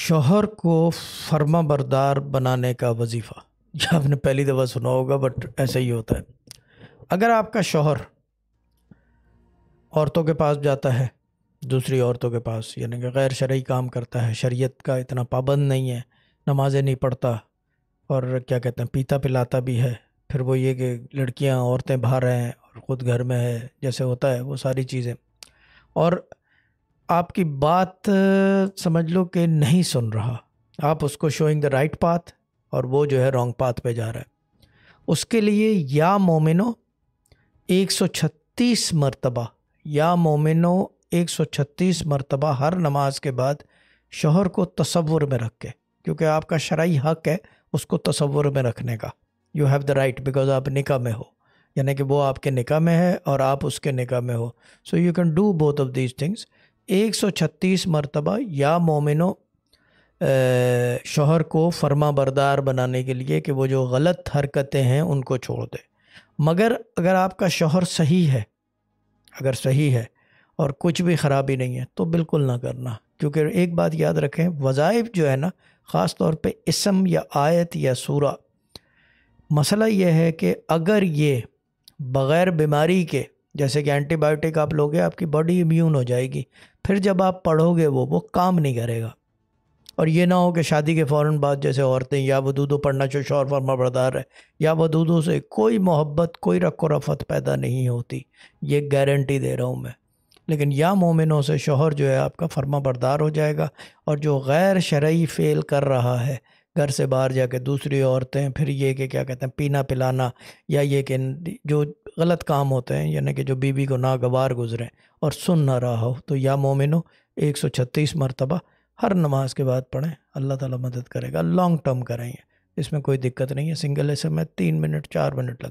शौहर को फर्मा बरदार बनाने का वजीफ़ा। ये आपने पहली दफ़ा सुना होगा, बट ऐसा ही होता है। अगर आपका शौहर औरतों के पास जाता है, दूसरी औरतों के पास, यानी कि गैर शरई काम करता है, शरीयत का इतना पाबंद नहीं है, नमाज़ें नहीं पढ़ता और क्या कहते हैं पीता पिलाता भी है, फिर वो ये कि लड़कियां औरतें बाहर हैं और ख़ुद घर में है, जैसे होता है वो सारी चीज़ें, और आपकी बात समझ लो कि नहीं सुन रहा, आप उसको शोइंग द राइट पाथ और वो जो है रॉन्ग पाथ पे जा रहा है, उसके लिए या मोमिनो 136 मरतबा, या मोमिनो 136 मरतबा हर नमाज के बाद शौहर को तसव्वुर में रख के, क्योंकि आपका शरई हक है उसको तसव्वुर में रखने का। You have the right because आप निकाह में हो, यानी कि वो आपके निकाह में है और आप उसके निकाह में हो, so you can do both of these things. 136 मरतबा या मोमिनो शौहर को फर्मा बरदार बनाने के लिए कि वो जो गलत हरकतें हैं उनको छोड़ दे। मगर अगर आपका शौहर सही है, अगर सही है और कुछ भी ख़राबी नहीं है तो बिल्कुल ना करना, क्योंकि एक बात याद रखें, वज़ाइफ जो है ना, ख़ास तौर पे इसम या आयत या सूरा, मसला ये है कि अगर ये बग़ैर बीमारी के, जैसे कि एंटीबायोटिक आप लोगे आपकी बॉडी इम्यून हो जाएगी, फिर जब आप पढ़ोगे वो काम नहीं करेगा। और ये ना हो कि शादी के फ़ौरन बाद जैसे औरतें या वदूदो पढ़ना जो शौहर फर्मा बरदार है, या वदूदो से कोई मोहब्बत कोई रक़्क़ो रफ़त पैदा नहीं होती, ये गारंटी दे रहा हूँ मैं। लेकिन या मोमिनों से शौहर जो है आपका फर्मा बरदार हो जाएगा, और जो गैर शरई फ़ेल कर रहा है, घर से बाहर जाके दूसरी औरतें, फिर ये कि क्या कहते हैं पीना पिलाना, या ये कि जो गलत काम होते हैं, यानी कि जो बीवी को नागवार गुजरें और सुन ना रहा हो, तो या मोमिनो 136 मरतबा हर नमाज के बाद पढ़ें, अल्लाह ताला मदद करेगा। लॉन्ग टर्म करेंगे, इसमें कोई दिक्कत नहीं है। सिंगल ऐसे में 3 मिनट 4 मिनट लगते हैं।